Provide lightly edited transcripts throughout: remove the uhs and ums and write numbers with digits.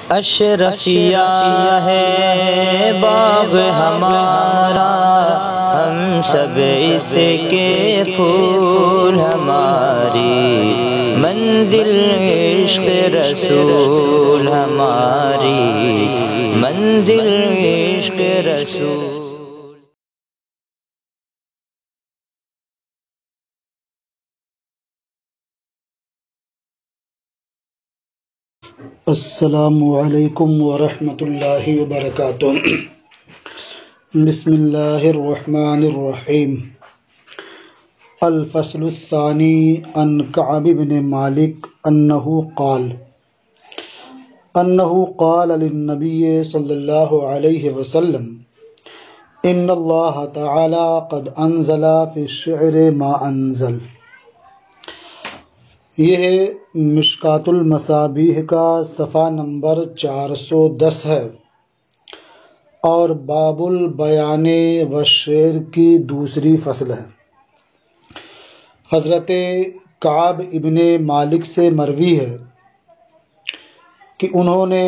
اشرفیہ ہے باب ہمارا، ہم سب اس کے پھول، ہماری منزل عشق رسول، ہماری منزل عشق رسول۔ السلام علیکم ورحمۃ اللہ وبرکاتہ۔ بسم اللہ الرحمن الرحیم۔ الفصل الثانی عن کعب بن مالک انہ قال للنبی صلی اللہ علیہ وسلم ان اللہ تعالی قد انزل فی الشعر ما انزل۔ یہ مشکوۃ المصابیح کا صفحہ نمبر 410 ہے اور باب البیان والشعر کی دوسری فصل ہے۔ حضرت کعب ابن مالک سے مروی ہے کہ انہوں نے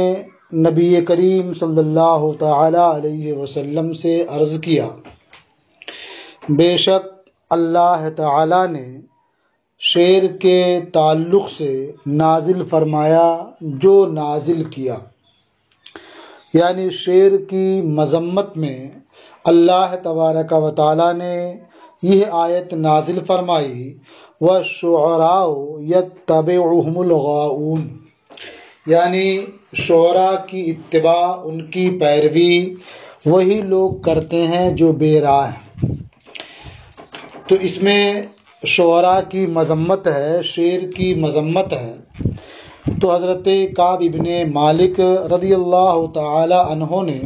نبی کریم صلی اللہ تعالی علیہ وسلم سے عرض کیا، بے شک اللہ تعالی نے شعر کے تعلق سے نازل فرمایا جو نازل کیا، یعنی شعر کی مذمت میں اللہ تبارک و تعالی نے یہ آیت نازل فرمائی، وَالشُّعَرَاءُ يَتَّبِعُهُمُ الْغَاوُونَ، یعنی شعراء کی اتباع، ان کی پیروی وہی لوگ کرتے ہیں جو بے راہ ہیں۔ تو اس میں شعراء کی مذمت ہے، شعر کی مذمت ہے۔ تو حضرت کعب ابن مالک رضی اللہ تعالی عنہ نے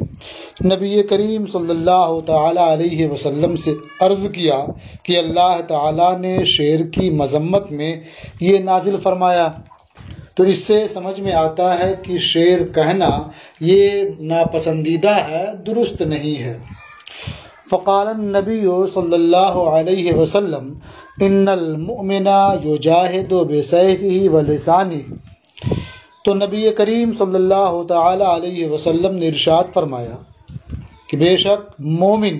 نبی کریم صلی اللہ تعالی علیہ وسلم سے عرض کیا کہ اللہ تعالی نے شعر کی مذمت میں یہ نازل فرمایا۔ تو اس سے سمجھ میں آتا ہے کہ شعر کہنا یہ ناپسندیدہ ہے، درست نہیں ہے۔ فقال النبی صلی اللہ علیہ وسلم ان المؤمن یجاہد بسیفہ ولسانہ۔ تو نبی کریم صلی اللہ تعالی علیہ وسلم نے ارشاد فرمایا کہ بے شک مومن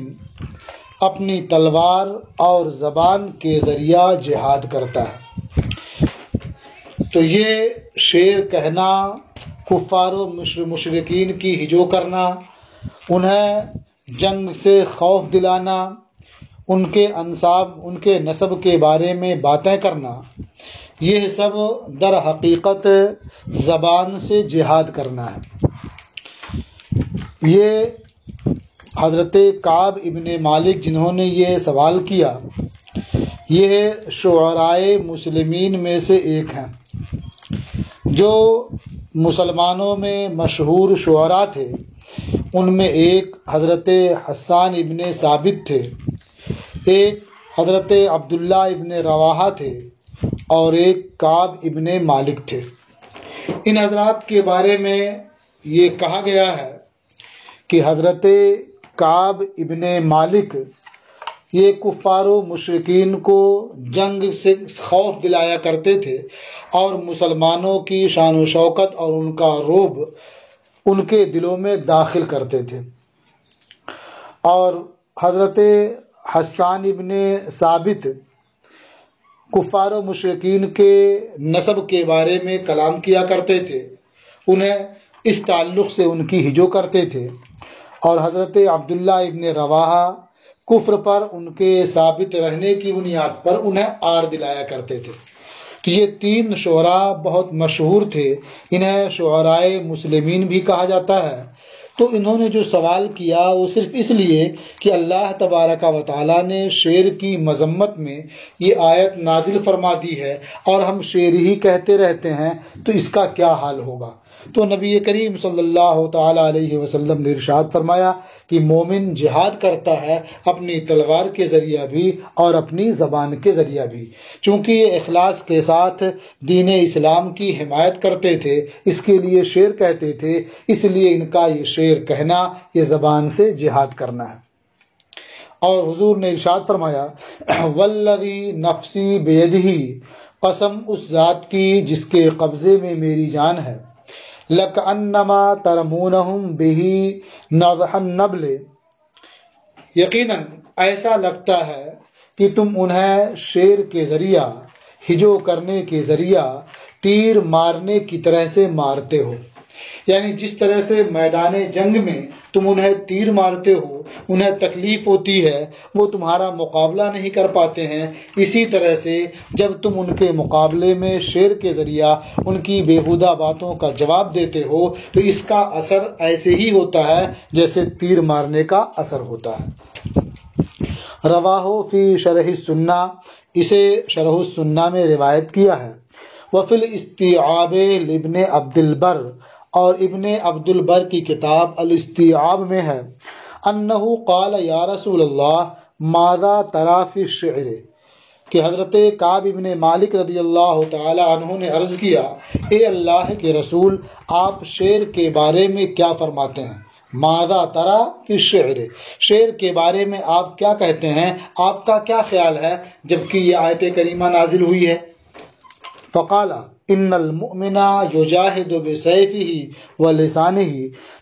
اپنی تلوار اور زبان کے ذریعہ جہاد کرتا ہے۔ تو یہ شعر کہنا، کفار و مشرکین کی ہجو کرنا، انہیں جنگ سے خوف دلانا، ان کے انساب، ان کے نسب کے بارے میں باتیں کرنا، یہ سب در حقیقت زبان سے جہاد کرنا ہے۔ یہ حضرت کعب ابن مالک جنہوں نے یہ سوال کیا، یہ شعرائے مسلمین میں سے ایک ہیں۔ جو مسلمانوں میں مشہور شعراء تھے ان میں ایک حضرت حسان ابن ثابت تھے، ایک حضرت عبداللہ ابن رواحہ تھے اور ایک کعب ابن مالک تھے۔ ان حضرات کے بارے میں یہ کہا گیا ہے کہ حضرت کعب ابن مالک یہ کفار و مشرکین کو جنگ سے خوف دلایا کرتے تھے اور مسلمانوں کی شان و شوکت اور ان کا رعب ان کے دلوں میں داخل کرتے تھے۔ اور حضرت حسان ابن ثابت کفار و مشرکین کے نسب کے بارے میں کلام کیا کرتے تھے، انہیں اس تعلق سے ان کی ہجو کرتے تھے۔ اور حضرت عبداللہ ابن رواحہ کفر پر ان کے ثابت رہنے کی بنیاد پر انہیں آر دلایا کرتے تھے۔ تو یہ تین شعراء بہت مشہور تھے، انہیں شعرائے مسلمین بھی کہا جاتا ہے۔ تو انہوں نے جو سوال کیا وہ صرف اس لیے کہ اللہ تبارک و تعالیٰ نے شعر کی مذمت میں یہ آیت نازل فرما دی ہے اور ہم شعر ہی کہتے رہتے ہیں، تو اس کا کیا حال ہوگا۔ تو نبی کریم صلی اللہ تعالی علیہ وسلم نے ارشاد فرمایا کہ مومن جہاد کرتا ہے اپنی تلوار کے ذریعہ بھی اور اپنی زبان کے ذریعہ بھی، چونکہ یہ اخلاص کے ساتھ دین اسلام کی حمایت کرتے تھے، اس کے لیے شعر کہتے تھے، اس لیے ان کا یہ شعر کہنا یہ زبان سے جہاد کرنا ہے۔ اور حضور نے ارشاد فرمایا والذی نفسی بیدہ، قسم اس ذات کی جس کے قبضے میں میری جان ہے، لَكَأَنَّمَا تَرْمُونَهُمْ بِهِ نَضْحَ النَّبْلِ، یقیناً ایسا لگتا ہے کہ تم انہیں شیر کے ذریعہ، ہجو کرنے کے ذریعہ تیر مارنے کی طرح سے مارتے ہو، یعنی جس طرح سے میدان جنگ میں تم انہیں تیر مارتے ہو، انہیں تکلیف ہوتی ہے، وہ تمہارا مقابلہ نہیں کر پاتے ہیں، اسی طرح سے جب تم ان کے مقابلے میں شیر کے ذریعہ ان کی بیہودہ باتوں کا جواب دیتے ہو تو اس کا اثر ایسے ہی ہوتا ہے جیسے تیر مارنے کا اثر ہوتا ہے۔ رواہ فی شرح السنہ، اسے شرح السنہ میں روایت کیا ہے۔ وفی الاستیعاب لابن عبد البر، اور ابن عبد البر کی کتاب الاستیعاب میں ہے، انہ قال یا رسول اللہ ماذا تری فی الشعر، کہ حضرت کعب ابن مالک رضی اللہ تعالی عنہ نے عرض کیا، اے اللہ کے رسول آپ شعر کے بارے میں کیا فرماتے ہیں؟ ماذا تری فی الشعر، شعر کے بارے میں آپ کیا کہتے ہیں، آپ کا کیا خیال ہے، جبکہ یہ آیت کریمہ نازل ہوئی ہے۔ فقال ان المؤمن یجاہد بسیفہ ولسانہ،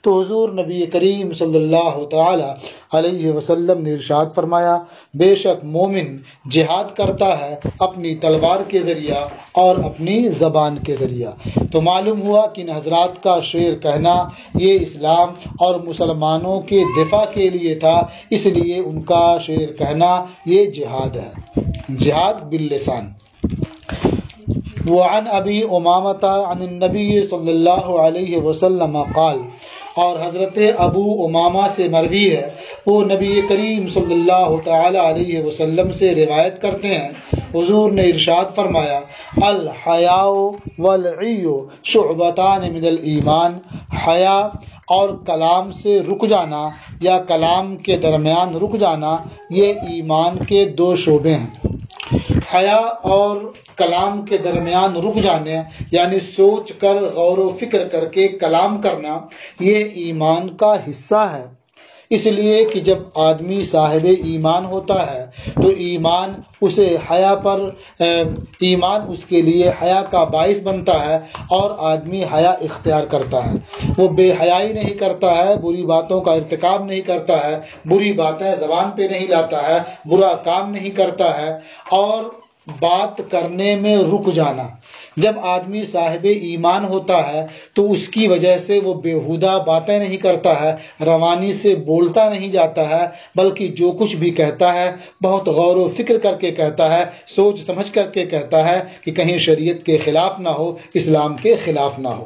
تو حضور نبی کریم صلی اللہ تعالی علیہ وسلم نے ارشاد فرمایا، بے شک مومن جہاد کرتا ہے اپنی تلوار کے ذریعہ اور اپنی زبان کے ذریعہ۔ تو معلوم ہوا کہ ان حضرات کا شعر کہنا یہ اسلام اور مسلمانوں کے دفاع کے لیے تھا، اس لیے ان کا شعر کہنا یہ جہاد ہے، جہاد باللسان۔ وعن ابی امامۃ عن النبی صلی اللہ علیہ وسلم قال، اور حضرت ابو امامہ سے مروی ہے، وہ نبی کریم صلی اللہ تعالی علیہ وسلم سے روایت کرتے ہیں، حضور نے ارشاد فرمایا، الحیاء والعی شعبتان من الایمان، حیا اور کلام سے رک جانا یا کلام کے درمیان رک جانا یہ ایمان کے دو شعبے ہیں۔ حیا اور کلام کے درمیان رک جانے یعنی سوچ کر غور و فکر کر کے کلام کرنا یہ ایمان کا حصہ ہے، اس لیے کہ جب آدمی صاحب ایمان ہوتا ہے تو ایمان اسے حیا پر ایمان اس کے لیے حیا کا باعث بنتا ہے اور آدمی حیا اختیار کرتا ہے، وہ بے حیائی نہیں کرتا ہے، بری باتوں کا ارتکاب نہیں کرتا ہے، بری باتیں زبان پہ نہیں لاتا ہے، برا کام نہیں کرتا ہے، اور بات کرنے میں رک جانا۔ جب آدمی صاحب ایمان ہوتا ہے تو اس کی وجہ سے وہ بیہودہ باتیں نہیں کرتا ہے، روانی سے بولتا نہیں جاتا ہے، بلکہ جو کچھ بھی کہتا ہے بہت غور و فکر کر کے کہتا ہے، سوچ سمجھ کر کے کہتا ہے کہ کہیں شریعت کے خلاف نہ ہو، اسلام کے خلاف نہ ہو۔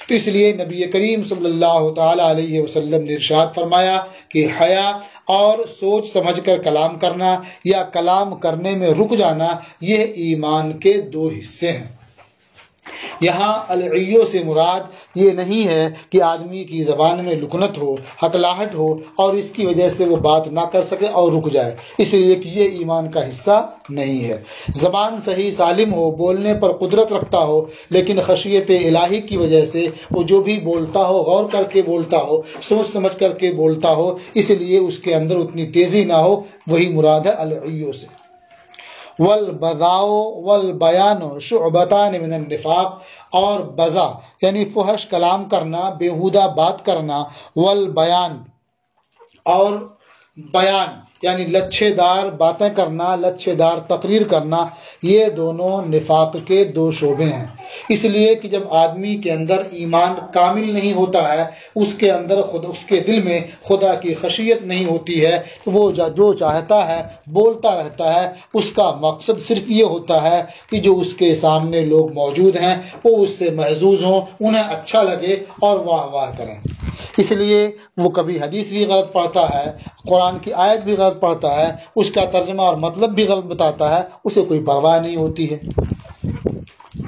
تو اس لیے نبی کریم صلی اللہ تعالی علیہ وسلم نے ارشاد فرمایا کہ حیا اور سوچ سمجھ کر کلام کرنا یا کلام کرنے میں رک جانا یہ ایمان کے دو حصے ہیں۔ یہاں العیو سے مراد یہ نہیں ہے کہ آدمی کی زبان میں لکنت ہو، ہکلاہٹ ہو اور اس کی وجہ سے وہ بات نہ کر سکے اور رک جائے، اس لیے کہ یہ ایمان کا حصہ نہیں ہے۔ زبان صحیح سالم ہو، بولنے پر قدرت رکھتا ہو، لیکن خشیت الہی کی وجہ سے وہ جو بھی بولتا ہو غور کر کے بولتا ہو، سوچ سمجھ کر کے بولتا ہو، اس لیے اس کے اندر اتنی تیزی نہ ہو، وہی مراد ہے العیو سے۔ والبذاء والبیان شعبتان من النفاق، اور بذا یعنی فحش کلام کرنا، بیہودہ بات کرنا، والبیان اور بیان یعنی لچھے دار باتیں کرنا، لچھے دار تقریر کرنا، یہ دونوں نفاق کے دو شعبے ہیں۔ اس لیے کہ جب آدمی کے اندر ایمان کامل نہیں ہوتا ہے، اس کے اندر اس کے دل میں خدا کی خشیت نہیں ہوتی ہے، تو وہ جو چاہتا ہے بولتا رہتا ہے، اس کا مقصد صرف یہ ہوتا ہے کہ جو اس کے سامنے لوگ موجود ہیں وہ اس سے محظوظ ہوں، انہیں اچھا لگے اور واہ واہ کریں۔ اس لیے وہ کبھی حدیث بھی غلط پڑھتا ہے، قرآن کی آیت بھی غلط پڑھتا ہے، اس کا ترجمہ اور مطلب بھی غلط بتاتا ہے، اسے کوئی پرواہ نہیں ہوتی ہے۔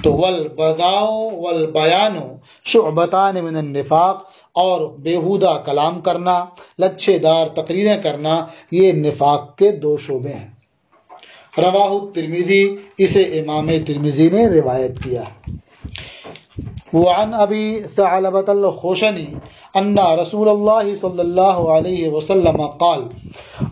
تو والبذاء والبیان شعبتان من النفاق، اور بیہودہ کلام کرنا، لچھے دار تقریریں کرنا، یہ نفاق کے دو شعبے ہیں۔ رواہ الترمذی، اسے امام ترمذی نے روایت کیا۔ وعن ابی ثعلبۃ الخشنی ان رسول اللہ صلی اللہ علیہ وسلم قال،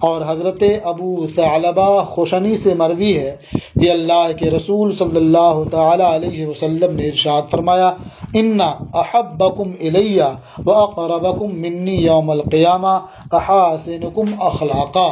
اور حضرت ابو ثعلبہ خشنی سے مروی ہے کہ اللہ کے رسول صلی اللہ تعالی علیہ وسلم نے ارشاد فرمایا، ان احبکم الی واقربکم منی یوم القیامہ احاسنکم اخلاقا،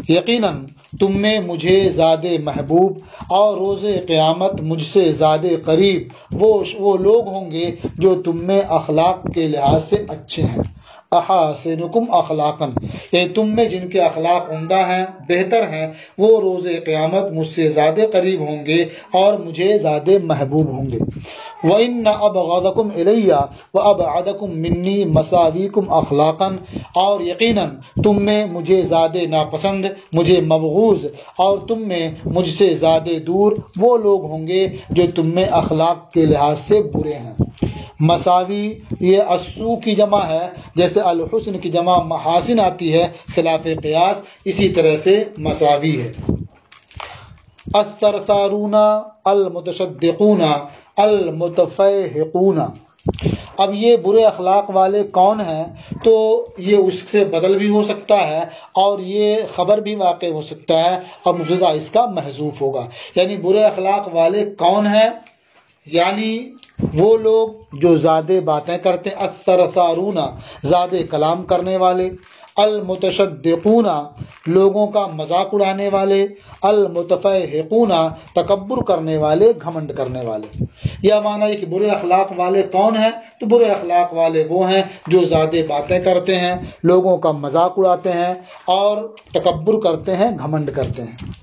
یقیناً تم میں مجھے زیادہ محبوب اور روز قیامت مجھ سے زیادہ قریب وہ لوگ ہوں گے جو تم میں اخلاق کے لحاظ سے اچھے ہیں۔ احاسنکم اخلاقاً، یعنی تم میں جن کے اخلاق عمدہ ہیں، بہتر ہیں، وہ روز قیامت مجھ سے زیادہ قریب ہوں گے اور مجھے زیادہ محبوب ہوں گے۔ وَإِنَّ أَبْغَضَكُمْ إِلَيَّ وَأَبْعَدَكُمْ مِنِّي مَسَاوِيكُمْ أَخْلَاقًا، اور یقیناً تم میں مجھے زیادہ ناپسند، مجھے مبغوض اور تم میں مجھ سے زیادہ دور وہ لوگ ہوں گے جو تم میں اخلاق کے لحاظ سے برے ہیں۔ مساوی یہ السو کی جمع ہے، جیسے الحسن کی جمع محاسن آتی ہے خلاف قیاس، اسی طرح سے مساوی ہے۔ الثرثارون المتشدقون المتفیحقون، اب یہ برے اخلاق والے کون ہیں؟ تو یہ اس سے بدل بھی ہو سکتا ہے اور یہ خبر بھی واقع ہو سکتا ہے اور مبتدا اس کا محذوف ہوگا۔ یعنی برے اخلاق والے کون ہیں؟ یعنی وہ لوگ جو زیادہ باتیں کرتے ہیں، الثرثارون زیادہ کلام کرنے والے، المتشدقون لوگوں کا مذاق اڑانے والے، المتفیحقون تکبر کرنے والے، گھمنڈ کرنے والے۔ یہ معنی ہے کہ برے اخلاق والے کون ہیں؟ تو برے اخلاق والے وہ ہیں جو زیادہ باتیں کرتے ہیں، لوگوں کا مذاق اڑاتے ہیں اور تکبر کرتے ہیں، گھمنڈ کرتے ہیں۔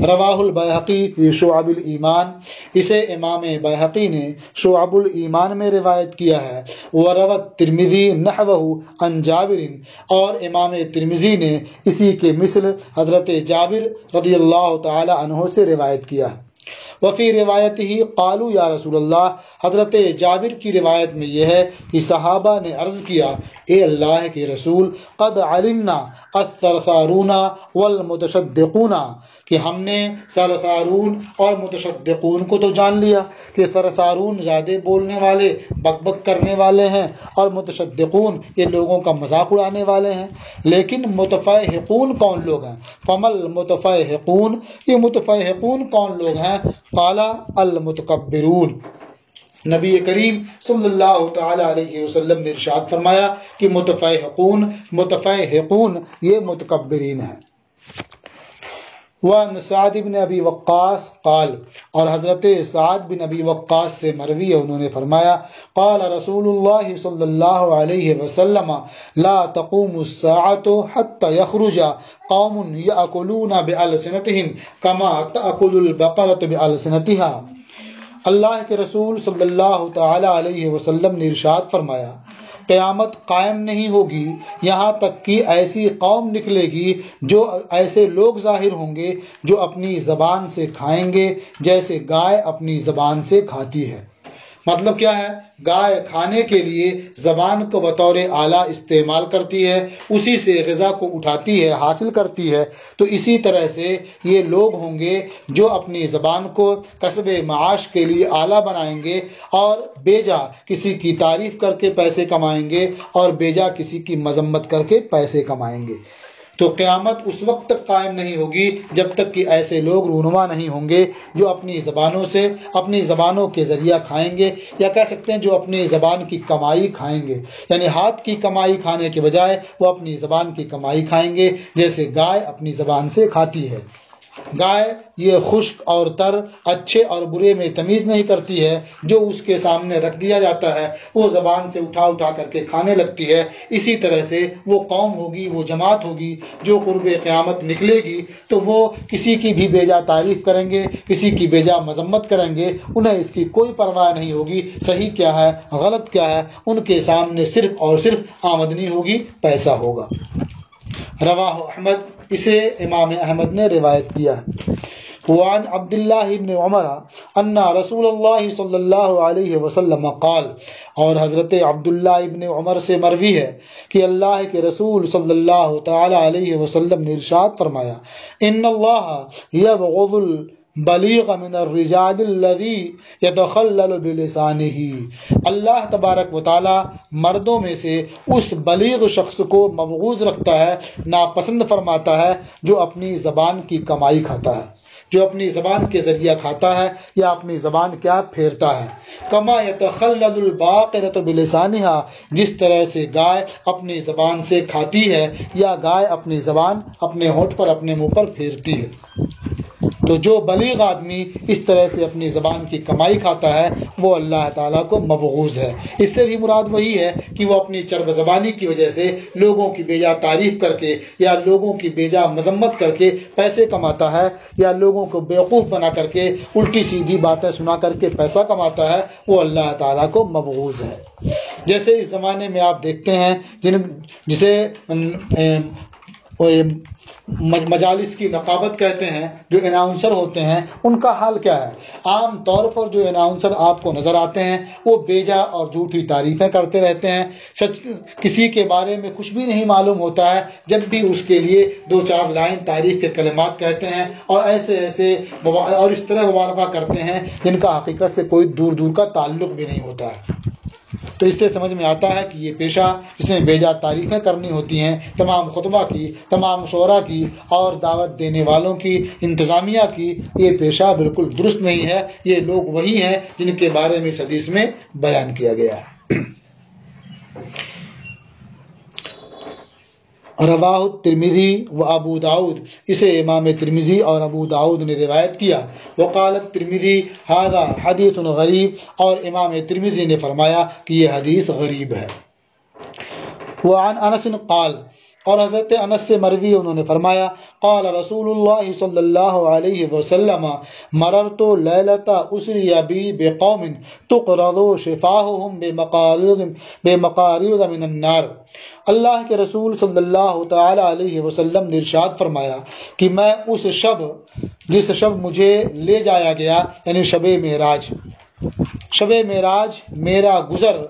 رواہ البیہقی فی شعب الایمان، اسے امام بیہقی نے شعب الایمان میں روایت کیا ہے۔ وروت ترمذی نحوہ عن جابر، اور امام ترمذی نے اسی کے مثل حضرت جابر رضی اللہ تعالی عنہ سے روایت کیا ہے۔ وفی روایتہ قالوا یا رسول اللہ، حضرت جابر کی روایت میں یہ ہے کہ صحابہ نے عرض کیا، اے اللہ کے رسول، قد علمنا الثرثارون والمتشدقون، کہ ہم نے ثرثارون اور متشدقون کو تو جان لیا کہ ثرثارون زیادہ بولنے والے، بک بک کرنے والے ہیں، اور متشدقون یہ لوگوں کا مذاق اڑانے والے ہیں، لیکن متفیحقون کون لوگ ہیں؟ فمل متفیحقون، یہ متفیحقون کون لوگ ہیں؟ قال المتکبرون، نبی کریم صلی اللہ تعالی علیہ وسلم نے ارشاد فرمایا کہ متفیحقون یہ متکبرین ہیں۔ وعن سعد بن ابی وقاص قال، اور حضرت سعد بن ابی وقاص سے مروی ہے، انہوں نے فرمایا، قال رسول اللہ صلی اللہ علیہ وسلم، لا تقوم الساعة حتى يخرج قوم يأكلون بألسنتهم كما تأكل البقرة بألسنتها۔ اللہ کے رسول صلی اللہ تعالی علیہ وسلم نے ارشاد فرمایا، قیامت قائم نہیں ہوگی یہاں تک کہ ایسی قوم نکلے گی، جو ایسے لوگ ظاہر ہوں گے جو اپنی زبان سے کھائیں گے جیسے گائے اپنی زبان سے کھاتی ہے۔ مطلب کیا ہے؟ گائے کھانے کے لیے زبان کو بطور آلہ استعمال کرتی ہے، اسی سے غذا کو اٹھاتی ہے، حاصل کرتی ہے، تو اسی طرح سے یہ لوگ ہوں گے جو اپنی زبان کو کسب معاش کے لیے آلہ بنائیں گے اور بیجا کسی کی تعریف کر کے پیسے کمائیں گے اور بیجا کسی کی مذمت کر کے پیسے کمائیں گے۔ تو قیامت اس وقت تک قائم نہیں ہوگی جب تک کہ ایسے لوگ رونما نہیں ہوں گے جو اپنی زبانوں سے، اپنی زبانوں کے ذریعہ کھائیں گے، یا کہہ سکتے ہیں جو اپنی زبان کی کمائی کھائیں گے، یعنی ہاتھ کی کمائی کھانے کے بجائے وہ اپنی زبان کی کمائی کھائیں گے جیسے گائے اپنی زبان سے کھاتی ہے۔ گائے یہ خشک اور تر، اچھے اور برے میں تمیز نہیں کرتی ہے، جو اس کے سامنے رکھ دیا جاتا ہے وہ زبان سے اٹھا اٹھا کر کے کھانے لگتی ہے۔ اسی طرح سے وہ قوم ہوگی، وہ جماعت ہوگی جو قرب قیامت نکلے گی، تو وہ کسی کی بھی بیجا تعریف کریں گے، کسی کی بیجا مذمت کریں گے، انہیں اس کی کوئی پرواہ نہیں ہوگی صحیح کیا ہے غلط کیا ہے، ان کے سامنے صرف اور صرف آمدنی ہوگی، پیسہ ہوگا۔ رواہ احمد، اسے امام احمد نے روایت کیا ہے۔ وعن عبداللہ ابن عمر ان رسول اللہ صلی اللہ علیہ وسلم قال، اور حضرت عبداللہ ابن عمر سے مروی ہے کہ اللہ کے رسول صلی اللہ تعالی علیہ وسلم نے ارشاد فرمایا، ان اللہ یبغض بلیغ من الرجال الذی یتخلل بلسانہ، اللہ تبارک و تعالی مردوں میں سے اس بلیغ شخص کو مبغوض رکھتا ہے، ناپسند فرماتا ہے، جو اپنی زبان کی کمائی کھاتا ہے، جو اپنی زبان کے ذریعہ کھاتا ہے یا اپنی زبان کیا پھیرتا ہے۔ کما یتخلل الباقرۃ بلسانہا، جس طرح سے گائے اپنی زبان سے کھاتی ہے یا گائے اپنی زبان اپنے ہونٹ پر اپنے منہ پر پھیرتی ہے۔ تو جو بلیغ آدمی اس طرح سے اپنی زبان کی کمائی کھاتا ہے وہ اللہ تعالیٰ کو مبغوض ہے۔ اس سے بھی مراد وہی ہے کہ وہ اپنی چرب زبانی کی وجہ سے لوگوں کی بیجا تعریف کر کے یا لوگوں کی بیجا مذمت کر کے پیسے کماتا ہے، یا لوگوں کو بیوقوف بنا کر کے الٹی سیدھی باتیں سنا کر کے پیسہ کماتا ہے، وہ اللہ تعالیٰ کو مبغوض ہے۔ جیسے اس زمانے میں آپ دیکھتے ہیں جسے مجالس کی نقابت کہتے ہیں، جو اناؤنسر ہوتے ہیں، ان کا حال کیا ہے؟ عام طور پر جو اناؤنسر آپ کو نظر آتے ہیں وہ بیجا اور جھوٹی تعریفیں کرتے رہتے ہیں، کسی کے بارے میں کچھ بھی نہیں معلوم ہوتا ہے، جب بھی اس کے لیے 2-4 لائن تعریف کے کلمات کہتے ہیں اور ایسے اور اس طرح مبالغہ کرتے ہیں جن کا حقیقت سے کوئی دور دور کا تعلق بھی نہیں ہوتا ہے۔ تو اس سے سمجھ میں آتا ہے کہ یہ پیشہ جس میں بیجا تعریفیں کرنی ہوتی ہیں تمام خطبہ کی، تمام شعراء کی اور دعوت دینے والوں کی، انتظامیہ کی، یہ پیشہ بالکل درست نہیں ہے۔ یہ لوگ وہی ہیں جن کے بارے میں اس حدیث میں بیان کیا گیا ہے۔ رواہ الترمذی و ابو داؤد، اسے امام ترمذی اور ابو داؤد نے روایت کیا۔ وقال الترمذی ھذا حدیث غریب، اور امام ترمذی نے فرمایا کہ یہ حدیث غریب ہے۔ وعن انس قال، اور حضرت انس سے مروی انہوں نے فرمایا، قال رسول اللہ صلی اللہ علیہ وسلم مررت لیلۃ اسری بی بقوم تقرض شفاہہم بمقارض من النار، اللہ کے رسول صلی اللہ تعالی علیہ وسلم نے ارشاد فرمایا کہ میں اس شب، جس شب مجھے لے جایا گیا، یعنی شب معراج میرا گزر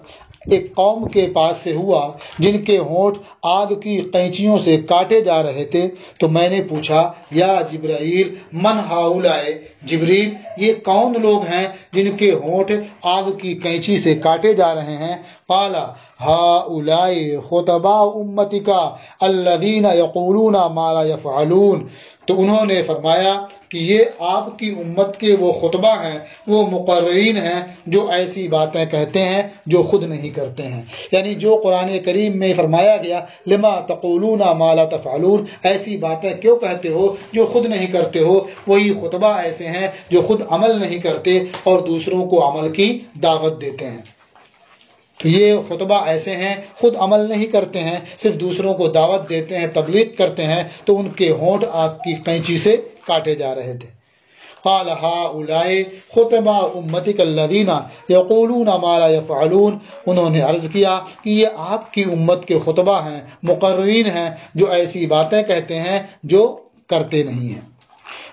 ایک قوم کے پاس سے ہوا جن کے ہونٹ آگ کی قینچیوں سے کاٹے جا رہے تھے، تو میں نے پوچھا، یا جبرائیل من ہؤلاء، جبریل یہ کون لوگ ہیں جن کے ہونٹ آگ کی قینچی سے کاٹے جا رہے ہیں؟ قال ہؤلاء خطباء امتک الذین یقولون ما لا یفعلون، تو انہوں نے فرمایا کہ یہ آپ کی امت کے وہ خطبہ ہیں، وہ مقررین ہیں جو ایسی باتیں کہتے ہیں جو خود نہیں کرتے ہیں۔ یعنی جو قرآن کریم میں فرمایا گیا لما تقولون ما لا تفعلون، ایسی باتیں کیوں کہتے ہو جو خود نہیں کرتے ہو، وہی خطبہ ایسے ہیں جو خود عمل نہیں کرتے اور دوسروں کو عمل کی دعوت دیتے ہیں۔ تو یہ خطبہ ایسے ہیں، خود عمل نہیں کرتے ہیں، صرف دوسروں کو دعوت دیتے ہیں، تبلیغ کرتے ہیں، تو ان کے ہونٹ آگ کی قینچی سے کاٹے جا رہے تھے۔ قال ہؤلاء خطباء امتک الذین یقولون ما لا یفعلون، انہوں نے عرض کیا کہ یہ آپ کی امت کے خطبہ ہیں، مقررین ہیں جو ایسی باتیں کہتے ہیں جو کرتے نہیں ہیں۔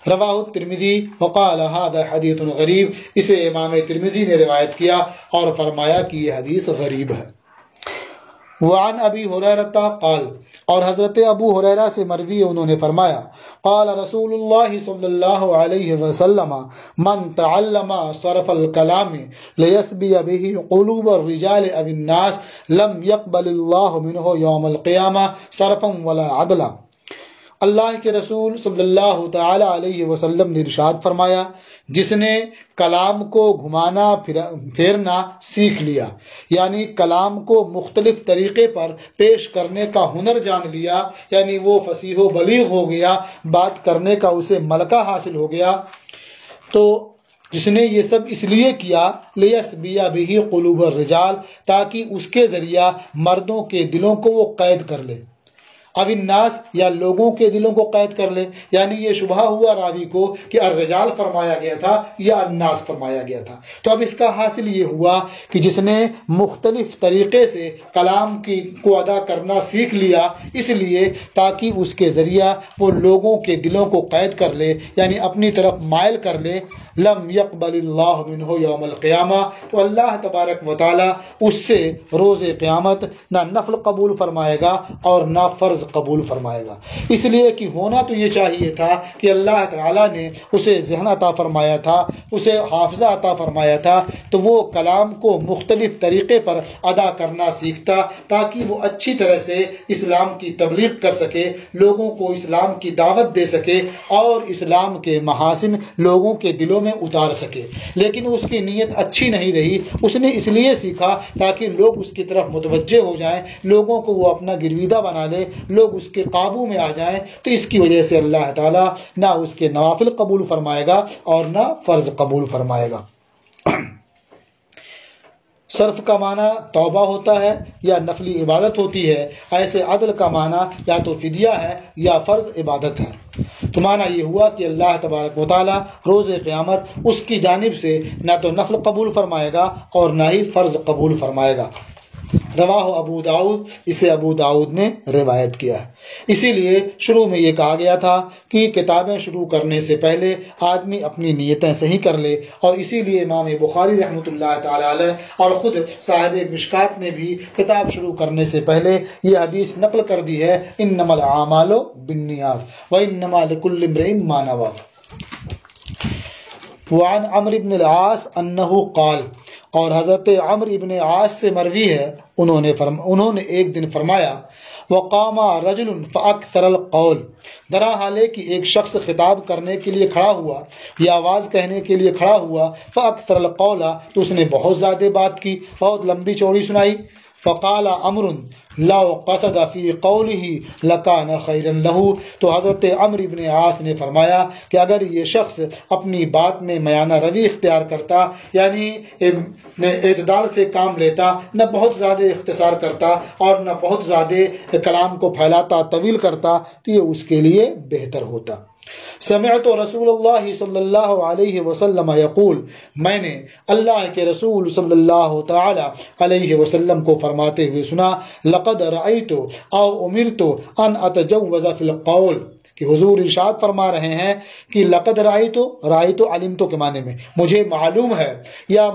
رواہ الترمذی وقال ھذا حدیث غریب، اسے امام ترمذی نے روایت کیا اور فرمایا کہ یہ حدیث غریب ہے۔ وعن ابی ہریرہ قال، اور حضرت ابو ہریرہ سے مروی انہوں نے فرمایا، قال رسول اللہ صلی اللہ علیہ وسلم من تعلم صرف الکلام لیسبی به قلوب الرجال او الناس لم يقبل اللہ منہ یوم القیامہ صرفا ولا عدلا، اللہ کے رسول صلی اللہ تعالی علیہ وسلم نے ارشاد فرمایا، جس نے کلام کو گھمانا پھیرنا سیکھ لیا، یعنی کلام کو مختلف طریقے پر پیش کرنے کا ہنر جان لیا، یعنی وہ فصیح و بلیغ ہو گیا، بات کرنے کا اسے ملکہ حاصل ہو گیا، تو جس نے یہ سب اس لیے کیا لیسبی بہ قلوب الرجال، تاکہ اس کے ذریعہ مردوں کے دلوں کو وہ قید کر لے، اب الناس یا لوگوں کے دلوں کو قید کر لے، یعنی یہ شبہ ہوا راوی کو کہ الرجال فرمایا گیا تھا یا الناس فرمایا گیا تھا، تو اب اس کا حاصل یہ ہوا کہ جس نے مختلف طریقے سے کلام کو ادا کرنا سیکھ لیا، اس لیے تاکہ اس کے ذریعہ وہ لوگوں کے دلوں کو قید کر لے، یعنی اپنی طرف مائل کر لے، لم يقبل اللہ منہ یوم القیامہ، تو اللہ تبارک و تعالیٰ اس سے روز قیامت نہ نفل قبول فرمائے گا اور نہ فرض قبول فرمائے گا۔ اس لیے کہ ہونا تو یہ چاہیے تھا کہ اللہ تعالیٰ نے اسے ذہن عطا فرمایا تھا، اسے حافظہ عطا فرمایا تھا، تو وہ کلام کو مختلف طریقے پر ادا کرنا سیکھتا تاکہ وہ اچھی طرح سے اسلام کی تبلیغ کر سکے، لوگوں کو اسلام کی دعوت دے سکے اور اسلام کے محاسن لوگوں کے دلوں میں اتار سکے۔ لیکن اس کی نیت اچھی نہیں رہی، اس نے اس لیے سیکھا تاکہ لوگ اس کی طرف متوجہ ہو جائیں، لوگوں کو وہ اپنا گرویدہ بنا لے، لوگ اس کے قابو میں آ جائیں، تو اس کی وجہ سے اللہ تعالیٰ نہ اس کے نوافل قبول فرمائے گا اور نہ فرض قبول فرمائے گا۔ صرف کا معنی توبہ ہوتا ہے یا نفلی عبادت ہوتی ہے، ایسے عدل کا معنی یا تو فدیہ ہے یا فرض عبادت ہے۔ تو معنی یہ ہوا کہ اللہ تبارک و تعالیٰ روز قیامت اس کی جانب سے نہ تو نفل قبول فرمائے گا اور نہ ہی فرض قبول فرمائے گا۔ رواہ ابو داؤد، اسے ابو داؤد نے روایت کیا ہے۔ اسی لیے شروع میں یہ کہا گیا تھا کہ کتابیں شروع کرنے سے پہلے آدمی اپنی نیتیں صحیح کر لے، اور اسی لیے امام بخاری رحمۃ اللہ تعالی علیہ اور خود صاحب مشکات نے بھی کتاب شروع کرنے سے پہلے یہ حدیث نقل کر دی ہے، انما الاعمال بالنیات وانما لکل امرئ ما نوى۔ وعن عمرو بن العاص انہ قال، اور حضرت عمرو بن عاص سے مروی ہے، انہوں نے ایک دن فرمایا، وقام رجل فاکثر القول، درا حال ہے کہ ایک شخص خطاب کرنے کے لیے کھڑا ہوا یا آواز کہنے کے لیے کھڑا ہوا، فاکثر القول، تو اس نے بہت زیادہ بات کی، بہت لمبی چوڑی سنائی۔ فقال عمرو لو قصد فی قولہ لکان خیرا لہ، تو حضرت عمرو بن عاص نے فرمایا کہ اگر یہ شخص اپنی بات میں میانہ روی اختیار کرتا، یعنی اعتدال سے کام لیتا، نہ بہت زیادہ اختصار کرتا اور نہ بہت زیادہ کلام کو پھیلاتا طویل کرتا، تو یہ اس کے لیے بہتر ہوتا۔ سمعت رسول اللہ صلی اللہ علیہ وسلم یقول، میں نے اللہ کے رسول صلی اللہ تعالی علیہ وسلم کو فرماتے ہوئے سنا، لقد رأیت او امرت ان اتجوز فی القول، کہ حضور ارشاد فرما رہے ہیں کہ لقد رأیت علمت کے معنی میں مجھے معلوم ہے، یا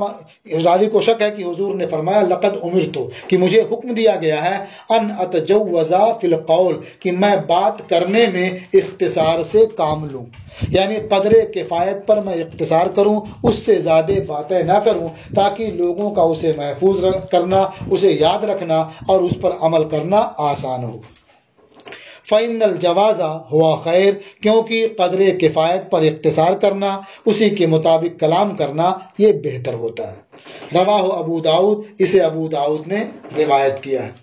راوی کو شک ہے کہ حضور نے فرمایا لقد امرت، کہ مجھے حکم دیا گیا ہے، ان اتجوز فی القول، کہ میں بات کرنے میں اختصار سے کام لوں، یعنی قدر کفایت پر میں اختصار کروں، اس سے زیادہ باتیں نہ کروں، تاکہ لوگوں کا اسے محفوظ کرنا، اسے یاد رکھنا اور اس پر عمل کرنا آسان ہو۔ فَإِنَّ الْجَوَازَ هُوَ خیر، کیونکہ قدر کفایت پر اختصار کرنا، اسی کے مطابق کلام کرنا، یہ بہتر ہوتا ہے۔ رواہ ابو داؤد، اسے ابو داؤد نے روایت کیا ہے۔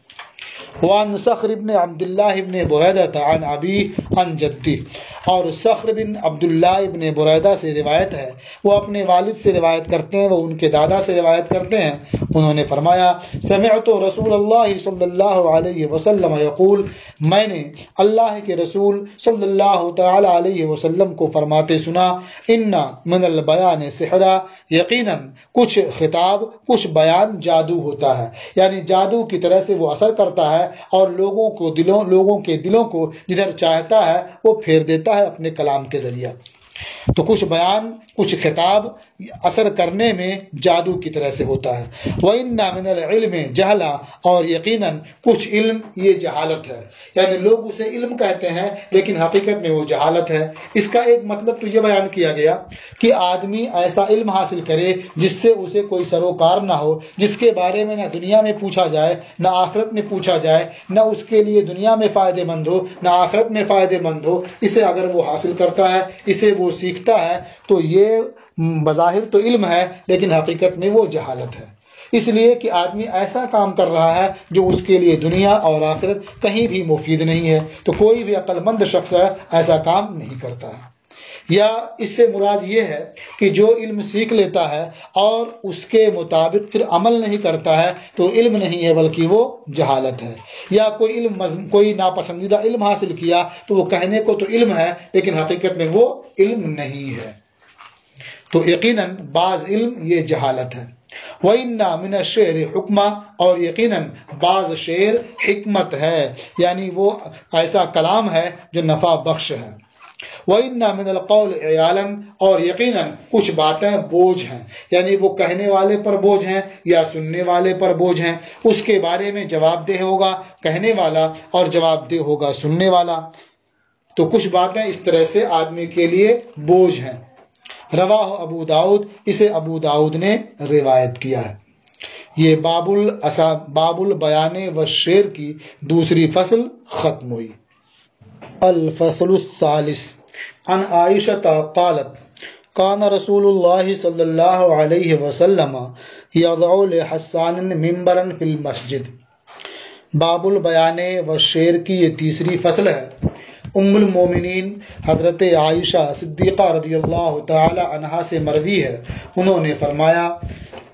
وعن صخر بن عبد اللہ بن بریدہ عن ابی عن جدی، اور صخر بن عبداللہ ابن بریدہ سے روایت ہے، وہ اپنے والد سے روایت کرتے ہیں، وہ ان کے دادا سے روایت کرتے ہیں، انہوں نے فرمایا، سمعت رسول اللہ صلی اللہ علیہ وسلم یقول، میں نے اللہ کے رسول صلی اللہ تعالی علیہ وسلم کو فرماتے سنا، ان من البیان سحرا، یقیناً کچھ خطاب، کچھ بیان جادو ہوتا ہے، یعنی جادو کی طرح سے وہ اثر کرتا ہے اور لوگوں کے دلوں کو جدھر چاہتا ہے وہ پھیر دیتا ہے اپنے کلام کے ذریعہ۔ تو کچھ بیان، کچھ خطاب اثر کرنے میں جادو کی طرح سے ہوتا ہے۔ وَإِنَّ مِنَ الْعِلْمِ جَهْلًا، اور یقیناً کچھ علم یہ جہالت ہے، یعنی لوگ اسے علم کہتے ہیں لیکن حقیقت میں وہ جہالت ہے۔ اس کا ایک مطلب تو یہ بیان کیا گیا کہ آدمی ایسا علم حاصل کرے جس سے اسے کوئی سروکار نہ ہو، جس کے بارے میں نہ دنیا میں پوچھا جائے نہ آخرت میں پوچھا جائے، نہ اس کے لیے دنیا میں فائدہ مند ہو نہ آخرت میں فائدہ مند ہو، اسے اگر وہ حاصل کرتا ہے، اسے وہ سیکھتا ہے، تو یہ بظاہر تو علم ہے لیکن حقیقت میں وہ جہالت ہے۔ اس لیے کہ آدمی ایسا کام کر رہا ہے جو اس کے لیے دنیا اور آخرت کہیں بھی مفید نہیں ہے، تو کوئی بھی عقل مند شخص ہے ایسا کام نہیں کرتا ہے۔ یا اس سے مراد یہ ہے کہ جو علم سیکھ لیتا ہے اور اس کے مطابق پھر عمل نہیں کرتا ہے تو علم نہیں ہے بلکہ وہ جہالت ہے۔ یا کوئی ناپسندیدہ علم حاصل کیا تو وہ کہنے کو تو علم ہے لیکن حقیقت میں وہ علم نہیں ہے، تو یقیناً بعض علم یہ جہالت ہے۔ وَإِنَّ مِنَ الشِّعْرِ حُکْمًا، اور یقیناً بعض شعر حکمت ہے، یعنی وہ ایسا کلام ہے جو نفع بخش ہے۔ وَإِنَّ مِنَ الْقَوْلِ عِيَالًا، اور یقیناً کچھ باتیں بوجھ ہیں، یعنی وہ کہنے والے پر بوجھ ہیں یا سننے والے پر بوجھ ہیں، اس کے بارے میں جواب دہ ہوگا کہنے والا اور جواب دہ ہوگا سننے والا۔ تو کچھ باتیں اس طرح سے آدمی کے لیے بوجھ ہیں۔ رواہ ابو داؤد، اسے ابو داؤد نے روایت کیا ہے۔ یہ باب البیان والشعر کی دوسری فصل ختم ہوئی۔ الفصل الثالث عن عائشہ قالت کان رسول اللہ صلی اللہ علیہ وسلم یضع لحسان منبرا فی المسجد۔ باب البیان والشعر کی یہ تیسری فصل ہے۔ ام المومنین حضرت عائشہ صدیقہ رضی اللہ تعالی عنہا سے مروی ہے، انہوں نے فرمایا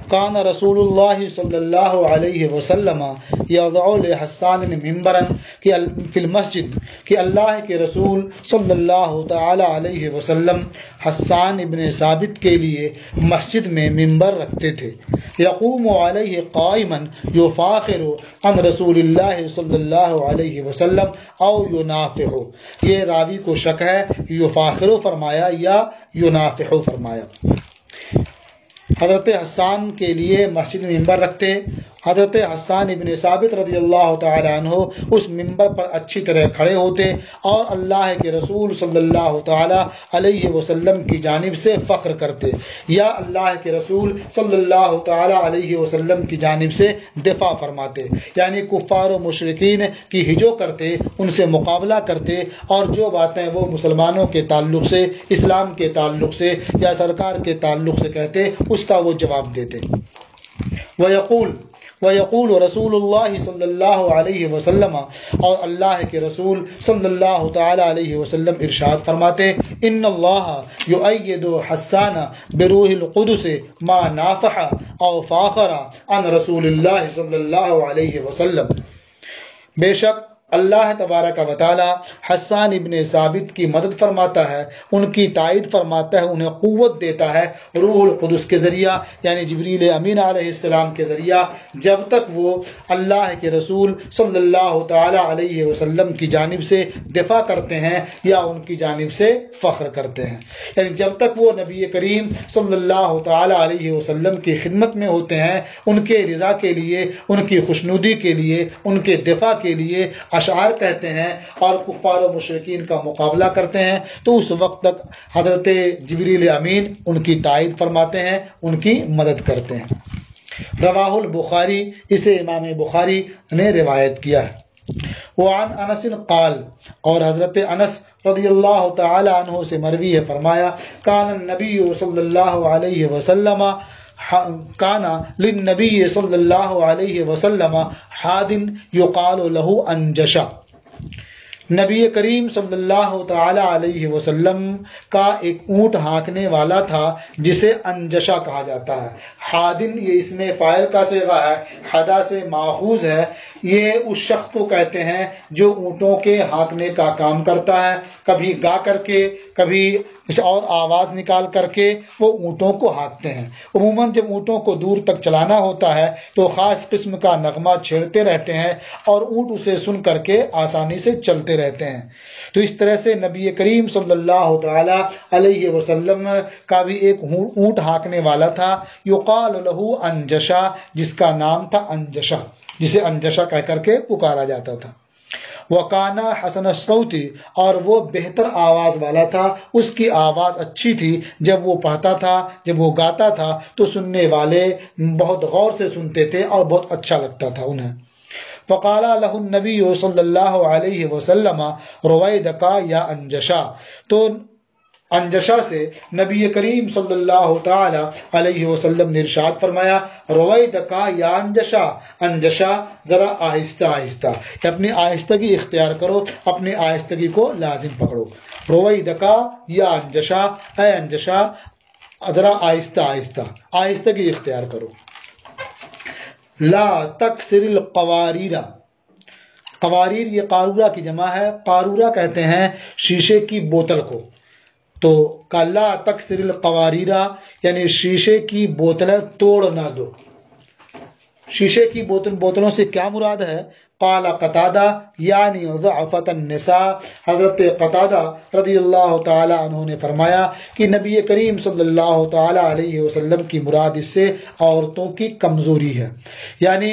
کان رسول اللہ صلی اللہ علیہ وسلم یضع لحسان منبرا فی المسجد، کہ اللہ کے رسول صلی اللہ تعالی علیہ وسلم حسان ابن ثابت کے لیے مسجد میں منبر رکھتے تھے۔ یقوم علیہ قائما یفاخر عن رسول اللہ صلی اللہ علیہ وسلم او ینافح، یہ راوی کو شک ہے یفاخر فرمایا یا ینافح فرمایا۔ حضرت حسان کے لیے مسجد میں ممبر رکھتے۔ حضرت حسان ابن ثابت رضی اللہ تعالی عنہ اس ممبر پر اچھی طرح کھڑے ہوتے اور اللہ کے رسول صلی اللہ تعالی علیہ وسلم کی جانب سے فخر کرتے، یا اللہ کے رسول صلی اللہ تعالی علیہ وسلم کی جانب سے دفاع فرماتے، یعنی کفار و مشرکین کی ہجو کرتے، ان سے مقابلہ کرتے، اور جو باتیں وہ مسلمانوں کے تعلق سے، اسلام کے تعلق سے یا سرکار کے تعلق سے کہتے، اس کا وہ جواب دیتے۔ وَيَقُولُ رسول اللہ صلی اللہ علیہ وسلم، اور اللہ کے رسول صلی اللہ تعالی علیہ وسلم ارشاد فرماتے ان اللہ یؤید حسان بروح القدس ما نافح او فاخر عن رسول اللہ صلی اللہ علیہ وسلم، بے شک اللہ تبارک و تعالی حسان ابن ثابت کی مدد فرماتا ہے، ان کی تائید فرماتا ہے، انہیں قوت دیتا ہے روح القدس کے ذریعہ، یعنی جبریل امین علیہ السلام کے ذریعہ، جب تک وہ اللہ کے رسول صلی اللہ تعالی علیہ وسلم کی جانب سے دفاع کرتے ہیں یا ان کی جانب سے فخر کرتے ہیں، یعنی جب تک وہ نبی کریم صلی اللہ تعالی علیہ وسلم کی خدمت میں ہوتے ہیں، ان کے رضا کے لیے، ان کی خوشنودی کے لیے، ان کے دفاع کے لیے اشعار کہتے ہیں اور کفار و مشرکین کا مقابلہ کرتے ہیں، تو اس وقت تک حضرت جبریل امین ان کی تائید فرماتے ہیں، ان کی مدد کرتے ہیں۔ رواہ البخاری، اسے امام بخاری نے روایت کیا ہے۔ وعن انس قال، اور حضرت انس رضی اللہ تعالی عنہ سے مروی ہے، فرمایا کان النبی صلی اللہ علیہ وسلم کانا للنبی صلی اللہ علیہ وسلم حاد یقال له انجشا، نبی کریم صلی اللہ تعالی علیہ وسلم کا ایک اونٹ ہانکنے والا تھا جسے انجشا کہا جاتا ہے۔ حادن یہ اسم فاعل کا صیغہ ہے، حدا سے ماخوذ ہے، یہ اس شخص کو کہتے ہیں جو اونٹوں کے ہانکنے کا کام کرتا ہے، کبھی گا کر کے، کبھی کچھ اور آواز نکال کر کے وہ اونٹوں کو ہانکتے ہیں۔ عموماً جب اونٹوں کو دور تک چلانا ہوتا ہے تو خاص قسم کا نغمہ چھیڑتے رہتے ہیں اور اونٹ اسے سن کر کے آسانی سے چلتے رہتے ہیں۔ تو اس طرح سے نبی کریم صلی اللہ تعالی علیہ وسلم کا بھی ایک اونٹ ہانکنے والا تھا، یقال له انجشا، جس کا نام تھا انجشا، جسے انجشا کہہ کر کے پکارا جاتا تھا۔ وکانا حسن الصوت، اور وہ بہتر آواز والا تھا، اس کی آواز اچھی تھی، جب وہ پڑھتا تھا، جب وہ گاتا تھا تو سننے والے بہت غور سے سنتے تھے اور بہت اچھا لگتا تھا انہیں۔ فقال له النبی صلی اللہ علیہ وسلم رویدکا یا انجشا، تو انجشا سے نبی کریم صلی اللہ تعالی علیہ وسلم نے ارشاد فرمایا رویدکا یا انجشا، انجشا ذرا آہستہ آہستہ، اپنی آہستگی اختیار کرو، اپنی آہستگی کو لازم پکڑو۔ رویدکا یا انجشا، اے انجشا ذرا آہستہ آہستہ، آہستگی اختیار کرو۔ لا تکسر القواریر، قواریر یہ قارورہ کی جمع ہے، قارورہ کہتے ہیں شیشے کی بوتل کو، تو لا تکسر القواریرہ یعنی شیشے کی بوتلیں توڑ نہ دو۔ شیشے کی بوتلوں سے کیا مراد ہے؟ قال قتادہ یعنی ضعفت النساء، حضرت قتادہ رضی اللہ تعالی عنہ نے فرمایا کہ نبی کریم صلی اللہ تعالی علیہ وسلم کی مراد اس سے عورتوں کی کمزوری ہے، یعنی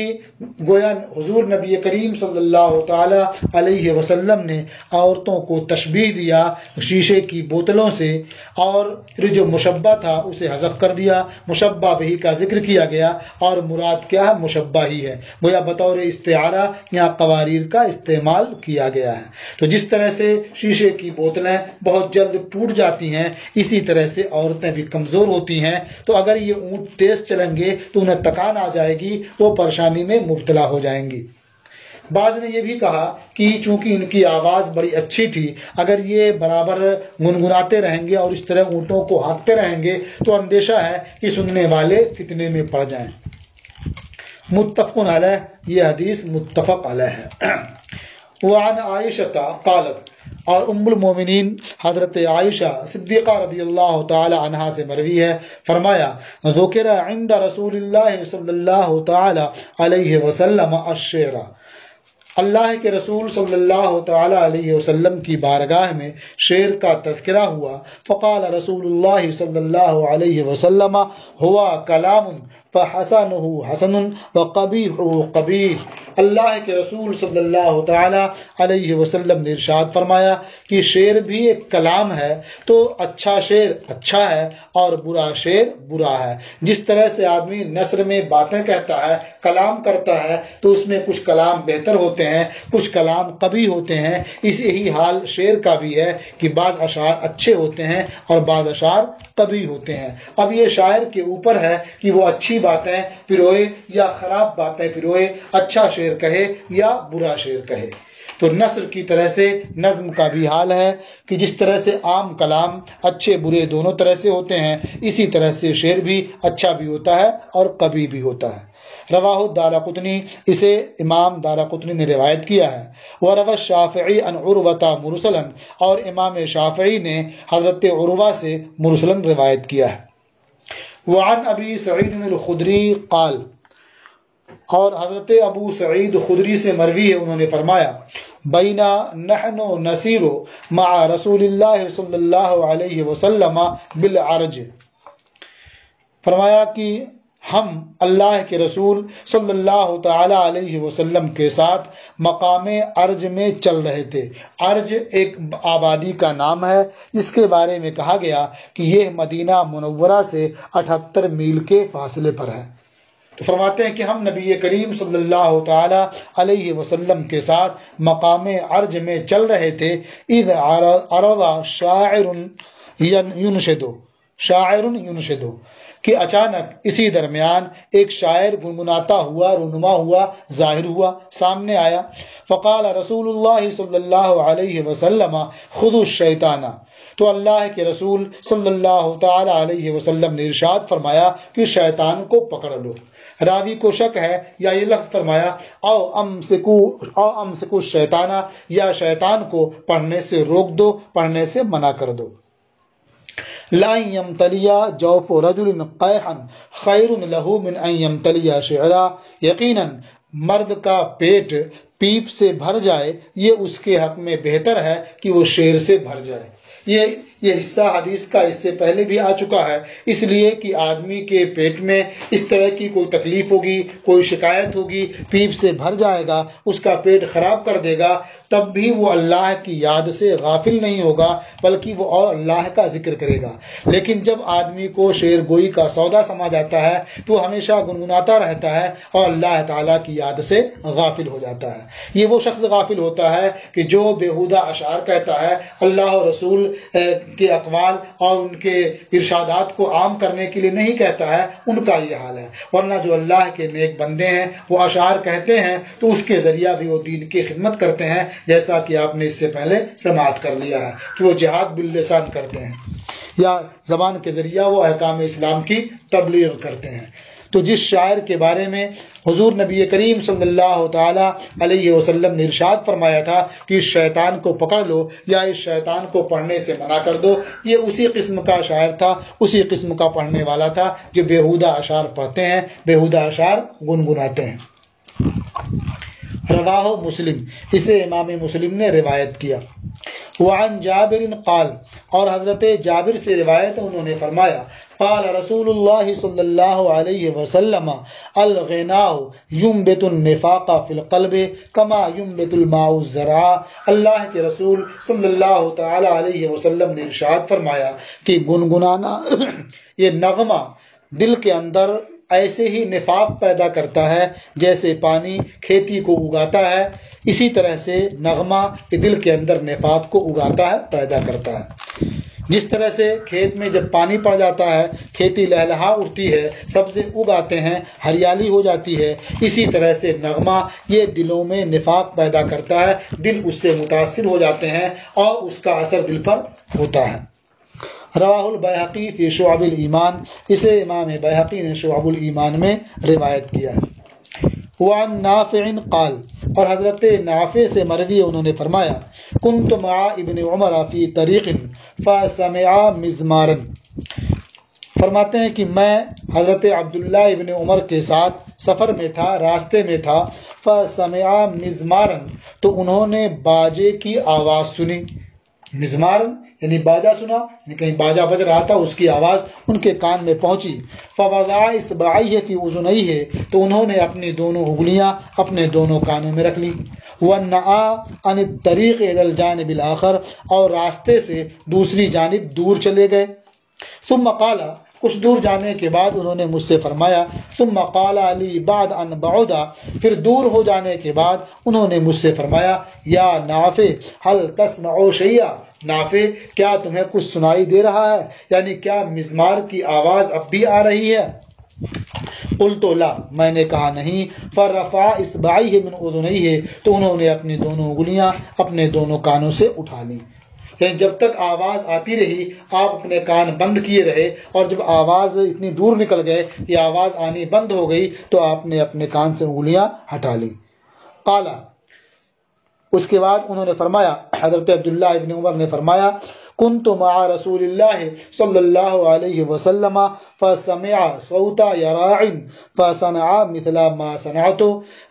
گویا حضور نبی کریم صلی اللہ تعالی علیہ وسلم نے عورتوں کو تشبیہ دیا شیشے کی بوتلوں سے، اور پھر جو مشبہ تھا اسے حذف کر دیا، مشبہ بہی کا ذکر کیا گیا، اور مراد کیا ہے؟ مشباہی ہے، گویا بطور استعارہ یہاں قواریر کا استعمال کیا گیا ہے۔ تو جس طرح سے شیشے کی بوتلیں بہت جلد ٹوٹ جاتی ہیں، اسی طرح سے عورتیں بھی کمزور ہوتی ہیں، تو اگر یہ اونٹ تیز چلیں گے تو انہیں تکان آ جائے گی، وہ پریشانی میں مبتلا ہو جائیں گی۔ بعض نے یہ بھی کہا کہ چونکہ ان کی آواز بڑی اچھی تھی، اگر یہ برابر گنگناتے رہیں گے اور اس طرح اونٹوں کو ہانکتے رہیں گے تو اندیشہ ہے کہ سننے والے فتنے میں پڑ جائیں۔ متفق علیہ، یہ حدیث متفق علیہ ہے۔ وعن عائشہ قالت، اور ام المومنین حضرت عائشہ صدیقہ رضی اللہ تعالی عنہا سے مروی ہے، فرمایا ذکر عند رسول اللہ صلی اللہ تعالی علیہ وسلم الشعر، اللہ کے رسول صلی اللہ تعالی علیہ وسلم کی بارگاہ میں شعر کا تذکرہ ہوا، فقال رسول اللہ صلی اللہ علیہ وسلم ہوا کلام فحسنہ حسن وقبیحہ قبیح، اللہ کے رسول صلی اللہ تعالی علیہ وسلم نے ارشاد فرمایا کہ شعر بھی ایک کلام ہے، تو اچھا شعر اچھا ہے اور برا شعر برا ہے۔ جس طرح سے آدمی نثر میں باتیں کہتا ہے، کلام کرتا ہے، تو اس میں کچھ کلام بہتر ہوتے ہیں، کچھ کلام قبیح ہوتے ہیں، اس یہی حال شعر کا بھی ہے کہ بعض اشعار اچھے ہوتے ہیں اور بعض اشعار قبیح ہوتے ہیں۔ اب یہ شاعر کے اوپر ہے کہ وہ اچھی باتیں پروئے یا خراب باتیں پروئے، اچھا شعر کہے یا برا شعر کہے۔ تو نثر کی طرح سے نظم کا بھی حال ہے کہ جس طرح سے عام کلام اچھے برے دونوں طرح سے ہوتے ہیں، اسی طرح سے شعر بھی اچھا بھی ہوتا ہے اور قبیح بھی ہوتا ہے۔ رواہ الدارقطنی، اسے امام دارقطنی نے روایت کیا ہے۔ وروى الشافعی عن عروۃ مرسلا، اور امام شافعی نے حضرت عروہ سے مرسلا روایت کیا ہے۔ وعن ابی سعید الخدری قال، اور حضرت ابو سعید خدری سے مروی ہے، انہوں نے فرمایا بینا نحن نسیر مع رسول اللہ صلی اللہ علیہ وسلم بالعرج، فرمایا کہ ہم اللہ کے رسول صلی اللہ تعالی علیہ وسلم کے ساتھ مقام ارج میں چل رہے تھے۔ ارج ایک آبادی کا نام ہے جس کے بارے میں کہا گیا کہ یہ مدینہ منورہ سے 78 میل کے فاصلے پر ہے۔ تو فرماتے ہیں کہ ہم نبی کریم صلی اللہ تعالی علیہ وسلم کے ساتھ مقام ارج میں چل رہے تھے، اذ عرض شاعر ینشد، کہ اچانک اسی درمیان ایک شاعر گنگناتا ہوا رونما ہوا ظاہر ہوا، سامنے آیا۔ فقال رسول اللہ صلی اللہ علیہ وسلم خذوا الشیطان، تو اللہ کے رسول صلی اللہ تعالی علیہ وسلم نے ارشاد فرمایا کہ شیطان کو پکڑ لو۔ راوی کو شک ہے یا یہ لفظ فرمایا او امسکو الشیطان، یا شیطان کو پڑھنے سے روک دو، پڑھنے سے منع کر دو۔ لا يمتلي جوف رجل قیحا خیر له من ان يمتلي شعرا، یقیناً مرد کا پیٹ پیپ سے بھر جائے یہ اس کے حق میں بہتر ہے کہ وہ شعر سے بھر جائے۔ یہ حصہ حدیث کا اس سے پہلے بھی آ چکا ہے، اس لیے کہ آدمی کے پیٹ میں اس طرح کی کوئی تکلیف ہوگی، کوئی شکایت ہوگی، پیپ سے بھر جائے گا، اس کا پیٹ خراب کر دے گا، تب بھی وہ اللہ کی یاد سے غافل نہیں ہوگا، بلکہ وہ اور اللہ کا ذکر کرے گا۔ لیکن جب آدمی کو شعر گوئی کا سودا سما جاتا ہے تو ہمیشہ گنگناتا رہتا ہے اور اللہ تعالیٰ کی یاد سے غافل ہو جاتا ہے۔ یہ وہ شخص غافل ہوتا ہے کہ جو بیہودہ اشعار کہتا ہے، اللہ اور رسول کے اقوال اور ان کے ارشادات کو عام کرنے کے لیے نہیں کہتا ہے، ان کا یہ حال ہے۔ ورنہ جو اللہ کے نیک بندے ہیں وہ اشعار کہتے ہیں تو اس کے ذریعہ بھی وہ دین کی خدمت کرتے ہیں، جیسا کہ آپ نے اس سے پہلے سماعت کر لیا ہے کہ وہ جہاد باللسان کرتے ہیں یا زبان کے ذریعہ وہ احکام اسلام کی تبلیغ کرتے ہیں۔ تو جس شاعر کے بارے میں حضور نبی کریم صلی اللہ تعالی علیہ وسلم نے ارشاد فرمایا تھا کہ اس شیطان کو پکڑ لو یا اس شیطان کو پڑھنے سے منع کر دو، یہ اسی قسم کا شاعر تھا، اسی قسم کا پڑھنے والا تھا جو بیہودہ اشعار پڑھتے ہیں، بیہودہ اشعار گنگناتے ہیں۔ رواہ مسلم، اسے امام مسلم نے روایت کیا۔ وعن جابر قال، اور حضرت جابر سے روایت انہوں نے فرمایا قال رسول اللہ صلی اللہ علیہ وسلم الغناء ينبت النفاق في القلب كما ينبت الماء الزرع۔ اللہ کے رسول صلی اللہ تعالی علیہ وسلم نے ارشاد فرمایا کہ گنگنانا یہ نغمہ دل کے اندر ایسے ہی نفاق پیدا کرتا ہے جیسے پانی کھیتی کو اگاتا ہے، اسی طرح سے نغمہ دل کے اندر نفاق کو اگاتا ہے، پیدا کرتا ہے۔ جس طرح سے کھیت میں جب پانی پڑ جاتا ہے کھیتی لہلہا اٹھتی ہے، سبزے اگ آتے ہیں، ہریالی ہو جاتی ہے، اسی طرح سے نغمہ یہ دلوں میں نفاق پیدا کرتا ہے، دل اس سے متاثر ہو جاتے ہیں اور اس کا اثر دل پر ہوتا ہے۔ رواہ البیہقی فی شعب الایمان، اسے امام بیہقی نے شعب الایمان میں روایت کیا ہے۔ وعن نافع قال، اور حضرت نافع سے مروی انہوں نے فرمایا کنت مع ابن عمر فی طریق فسمع مزمارا، فرماتے ہیں کہ میں حضرت عبداللہ ابن عمر کے ساتھ سفر میں تھا، راستے میں تھا، فسمع مزمارا، تو انہوں نے باجے کی آواز سنی۔ مزمار یعنی باجا سنا، یعنی کہیں باجا بج رہا تھا، اس کی آواز ان کے کان میں پہنچی۔ فوضع اصبعیہ فی اذنیہ، تو انہوں نے اپنی دونوں انگلیاں اپنے دونوں کانوں میں رکھ لی۔ ونأى عن الطریق الی الجانب الآخر، اور راستے سے دوسری جانب دور چلے گئے۔ ثم قال، کچھ دور جانے کے بعد انہوں نے مجھ سے فرمایا، ثم قال علی بعد ان بعدا، پھر دور ہو جانے کے بعد انہوں نے مجھ سے فرمایا، یا نافع هل تسمع شیئا، نافع کیا تمہیں کچھ سنائی دے رہا ہے، یعنی کیا مزمار کی آواز اب بھی آ رہی ہے؟ قلت لا، میں نے کہا نہیں۔ فرفع اصبعیہ من اذنیہ، تو انہوں نے اپنی دونوں انگلیاں اپنے دونوں کانوں سے اٹھا لی، یعنی جب تک آواز آتی رہی آپ اپنے کان بند کیے رہے، اور جب آواز اتنی دور نکل گئے کہ آواز آنی بند ہو گئی تو آپ نے اپنے کان سے انگلیاں ہٹا لی۔ قال، اس کے بعد انہوں نے فرمایا، حضرت عبداللہ ابن عمر نے فرمایا، کنت مع رسول اللہ صلی اللہ علیہ وسلم فسمع صوت یراع فصنع مثل ما صنعت،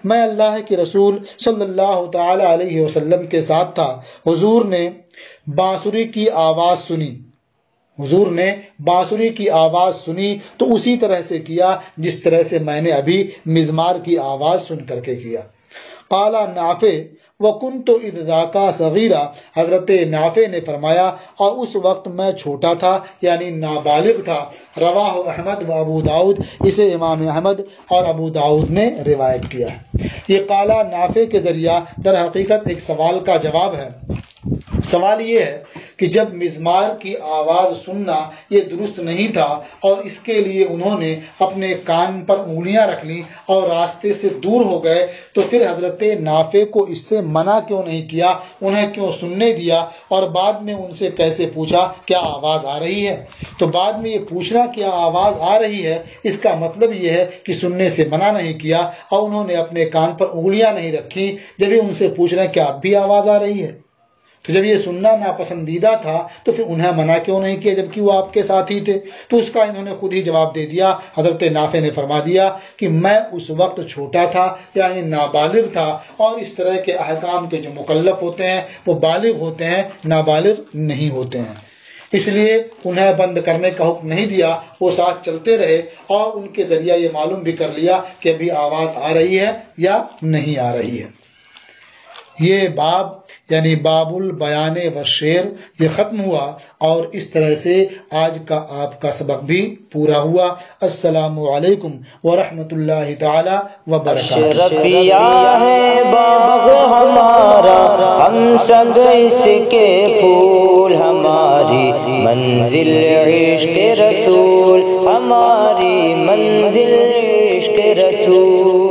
میں اللہ کے رسول صلی اللہ تعالی علیہ وسلم کے ساتھ تھا، حضور نے بانسری کی آواز سنی، حضور نے بانسری کی آواز سنی تو اسی طرح سے کیا جس طرح سے میں نے ابھی مزمار کی آواز سن کر کے کیا۔ قال نافع وکنت اذ ذاک صغیرا، حضرت نافع نے فرمایا اور اس وقت میں چھوٹا تھا یعنی نابالغ تھا۔ رواہ احمد و ابو داؤد، اسے امام احمد اور ابو داؤد نے روایت کیا ہے۔ یہ قالا نافع کے ذریعہ در حقیقت ایک سوال کا جواب ہے۔ سوال یہ ہے کہ جب مزمار کی آواز سننا یہ درست نہیں تھا اور اس کے لیے انہوں نے اپنے کان پر انگلیاں رکھ لیں اور راستے سے دور ہو گئے، تو پھر حضرت نافع کو اس سے منع کیوں نہیں کیا، انہیں کیوں سننے دیا، اور بعد میں ان سے کیسے پوچھا کیا آواز آ رہی ہے؟ تو بعد میں یہ پوچھنا کیا آواز آ رہی ہے، اس کا مطلب یہ ہے کہ سننے سے منع نہیں کیا اور انہوں نے اپنے کان پر انگلیاں نہیں رکھی جب ان سے پوچھنا کیا اب بھی آواز آ رہی ہے۔ تو جب یہ سننا ناپسندیدہ تھا تو پھر انہیں منع کیوں نہیں کیا جبکہ وہ آپ کے ساتھ ہی تھے؟ تو اس کا انہوں نے خود ہی جواب دے دیا۔ حضرت نافع نے فرما دیا کہ میں اس وقت چھوٹا تھا یعنی نابالغ تھا، اور اس طرح کے احکام کے جو مکلف ہوتے ہیں وہ بالغ ہوتے ہیں، نابالغ نہیں ہوتے ہیں، اس لیے انہیں بند کرنے کا حکم نہیں دیا، وہ ساتھ چلتے رہے اور ان کے ذریعہ یہ معلوم بھی کر لیا کہ ابھی آواز آ رہی ہے یا نہیں آ رہی ہے۔ یہ باب یعنی باب البیان والشعر یہ ختم ہوا اور اس طرح سے آج کا آپ کا سبق بھی پورا ہوا۔ السلام علیکم ورحمۃ اللہ تعالی وبرکاتہ۔ اشرفیہ ہے باغ ہمارا، ہم سب اس کے پھول، ہماری منزل عشق رسول، ہماری منزل عشق رسول۔